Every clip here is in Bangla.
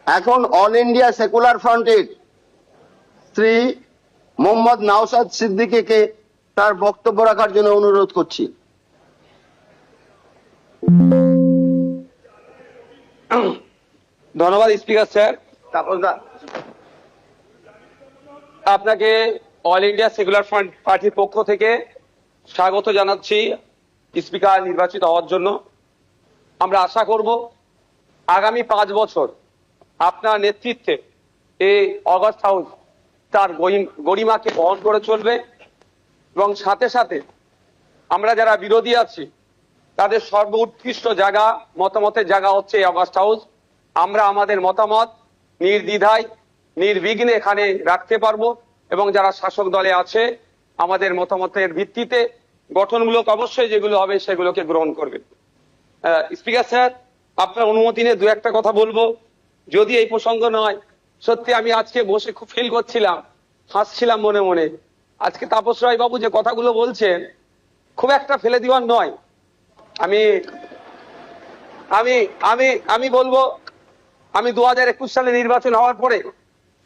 এখন অল ইন্ডিয়া সেকুলার ফ্রন্টের শ্রী মোহাম্মদ নওশাদ সিদ্দিকীকে তার বক্তব্য রাখার জন্য অনুরোধ করছি। ধন্যবাদ স্পিকার স্যার। আপনাকে অল ইন্ডিয়া সেকুলার ফ্রন্ট পার্টির পক্ষ থেকে স্বাগত জানাচ্ছি স্পিকার নির্বাচিত হওয়ার জন্য। আমরা আশা করব আগামী 5 বছর আপনার নেতৃত্বে এই অগাস্ট হাউস তার গরিমাকে বহন করে চলবে এবং সাথে সাথে আমরা যারা বিরোধী আছি তাদের সর্বোৎকৃষ্ট জায়গা মতামতের জায়গা হচ্ছে এই অগাস্ট হাউস। আমরা আমাদের মতামত নির্দ্বিধায় নির্বিঘ্নে এখানে রাখতে পারবো এবং যারা শাসক দলে আছে আমাদের মতামতের ভিত্তিতে গঠনমূলক অবশ্যই যেগুলো হবে সেগুলোকে গ্রহণ করবে। স্পিকার স্যার, আপনার অনুমতি নিয়ে 2-1টা কথা বলবো, যদি এই প্রসঙ্গ নয়। সত্যি আমি আজকে বসে খুব ফিল করছিলাম, হাসছিলাম মনে মনে। আজকে তাপস রায় বাবু যে কথাগুলো বলছেন খুব একটা ফেলে দেওয়ার নয়। আমি আমি আমি আমি বলবো, আমি 2021 সালে নির্বাচন হওয়ার পরে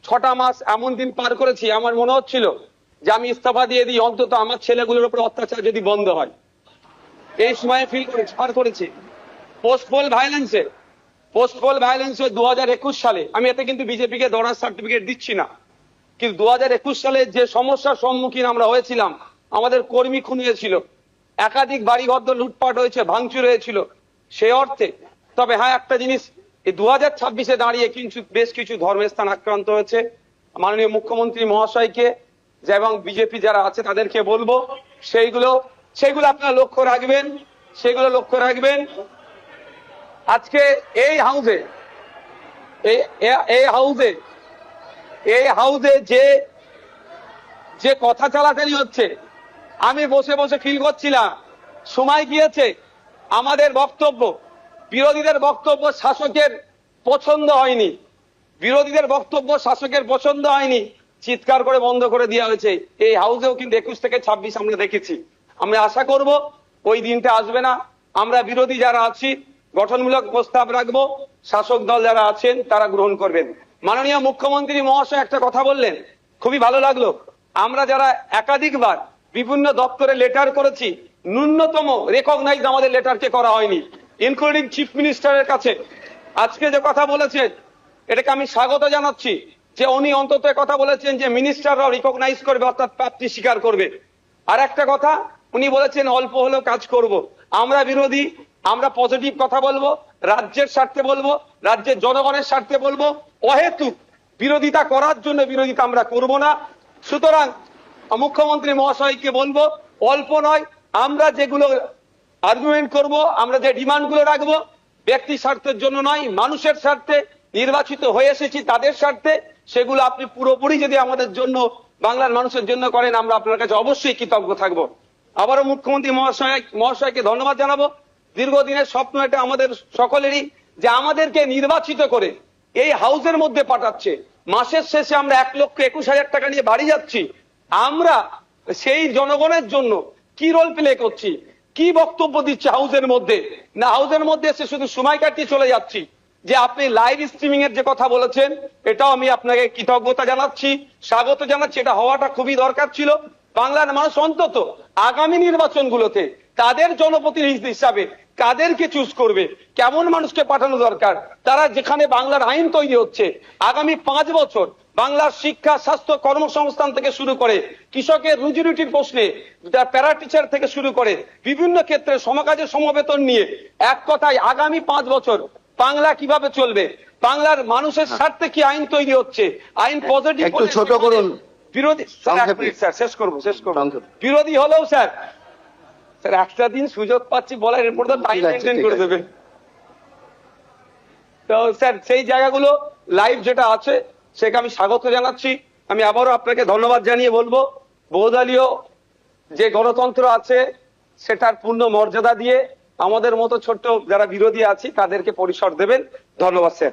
6টা মাস এমন দিন পার করেছি, আমার মনে হচ্ছিল যে আমি ইস্তফা দিয়ে দিই, অন্তত আমার ছেলেগুলোর উপর অত্যাচার যদি বন্ধ হয়। এই সময় ফিল করেছি, পার করেছি। পোস্টপোল ভায়োলেন্সে 2021 সালে, আমি এতে কিন্তু বিজেপিকে দৌড়ার সার্টিফিকেট দিচ্ছি না, কিন্তু 2021 সালে যে সমস্যার সম্মুখীন আমরা হয়েছিলাম, আমাদের কর্মী খুন হয়েছিল, একাধিক বাড়িঘর লুটপাট হয়েছে, ভাঙচুর হয়েছিল, সেই অর্থে। তবে হ্যাঁ, একটা জিনিস, এই 2026-এ দাঁড়িয়ে কিন্তু বেশ কিছু ধর্মের স্থান আক্রান্ত হয়েছে। মাননীয় মুখ্যমন্ত্রী মহাশয়কে এবং বিজেপি যারা আছে তাদেরকে বলবো সেইগুলো আপনারা লক্ষ্য রাখবেন, সেগুলো লক্ষ্য রাখবেন। আজকে এই হাউসে যে কথা চালাচালি হচ্ছে, আমি বসে বসে ফিল করছিলাম সময় গিয়েছে আমাদের বক্তব্য, বিরোধীদের বক্তব্য শাসকের পছন্দ হয়নি, চিৎকার করে বন্ধ করে দেওয়া হয়েছে। এই হাউসেও কিন্তু 21 থেকে 26 আমরা দেখেছি। আমরা আশা করব ওই দিনটা আসবে না। আমরা বিরোধী যারা আছি গঠনমূলক প্রস্তাব রাখবো, শাসক দল যারা আছেন তারা গ্রহণ করবেন। মাননীয় মুখ্যমন্ত্রী মহাশয় একটা কথা বললেন, খুবই ভালো লাগলো। আমরা যারা একাধিকবার বিভিন্ন দপ্তরে লেটার করেছি, ন্যূনতম রেকগনাইজ আমাদের লেটারকে করা হয়নি, ইনক্লুডিং চিফ মিনিস্টারের কাছে। আজকে যে কথা বলেছেন এটাকে আমি স্বাগত জানাচ্ছি, যে উনি অন্তত কথা বলেছেন যে মিনিস্টাররাও রিকগনাইজ করবে, অর্থাৎ প্রাপ্তি স্বীকার করবে। আর একটা কথা উনি বলেছেন অল্প হলেও কাজ করব। আমরা বিরোধী, আমরা পজিটিভ কথা বলবো, রাজ্যের স্বার্থে বলবো, রাজ্যের জনগণের স্বার্থে বলবো। অহেতুক বিরোধিতা করার জন্য বিরোধিতা আমরা করব না। সুতরাং মুখ্যমন্ত্রী মহাশয়কে বলবো, অল্প নয়, আমরা যেগুলো আর্গুমেন্ট করব, আমরা যে ডিমান্ডগুলো রাখবো, ব্যক্তি স্বার্থের জন্য নয়, মানুষের স্বার্থে, নির্বাচিত হয়ে এসেছি তাদের স্বার্থে, সেগুলো আপনি পুরোপুরি যদি আমাদের জন্য, বাংলার মানুষের জন্য করেন, আমরা আপনার কাছে অবশ্যই কৃতজ্ঞ থাকবো। আবারও মুখ্যমন্ত্রী মহাশয়কে ধন্যবাদ জানাবো। দীর্ঘদিনের স্বপ্ন এটা আমাদের সকলেরই, যে আমাদেরকে নির্বাচিত করে এই হাউসের মধ্যে পাঠাচ্ছে। মাসের শেষে আমরা 1,21,000 টাকা নিয়ে বাড়ি যাচ্ছি। আমরা সেই জনগণের জন্য কি রোল প্লে করছি, কি বক্তব্য দিচ্ছে হাউসের মধ্যে? না, হাউসের মধ্যে এসে শুধু সময় কাটিয়ে চলে যাচ্ছি। যে আপনি লাইভ স্ট্রিমিং এর যে কথা বলেছেন, এটাও আমি আপনাকে কৃতজ্ঞতা জানাচ্ছি, স্বাগত জানাচ্ছি। এটা হওয়াটা খুবই দরকার ছিল। বাংলার মানুষ অন্তত আগামী নির্বাচনগুলোতে তাদের জনপ্রতিনিধি হিসাবে কাদেরকে চুজ করবে, কেমন মানুষকে পাঠানো দরকার, তারা যেখানে বাংলার আইন তৈরি হচ্ছে আগামী 5 বছর বাংলার শিক্ষা, স্বাস্থ্য, কর্মসংস্থান থেকে শুরু করে কৃষকের রুজি রুটির প্রশ্নে, প্যারা টিচার থেকে শুরু করে বিভিন্ন ক্ষেত্রে সমকাজের সমবেতন নিয়ে, এক কথায় আগামী 5 বছর বাংলা কিভাবে চলবে, বাংলার মানুষের স্বার্থে কি আইন তৈরি হচ্ছে, আইন পজিটিভ। একটু ছোট করুন। বিরোধী স্যার, শেষ করবো। বিরোধী হলেও স্যার একটা দিন সুযোগ পাচ্ছি বলার, এরপর তো টাইম মেনটেন করে দেবে। তো স্যার সেই জায়গাগুলো লাইভ যেটা আছে সেটা আমি স্বাগত জানাচ্ছি। আমি আবারও আপনাকে ধন্যবাদ জানিয়ে বলবো, বহুদলীয় যে গণতন্ত্র আছে সেটার পূর্ণ মর্যাদা দিয়ে আমাদের মতো ছোট্ট যারা বিরোধী আছি তাদেরকে পরিসর দেবেন। ধন্যবাদ স্যার।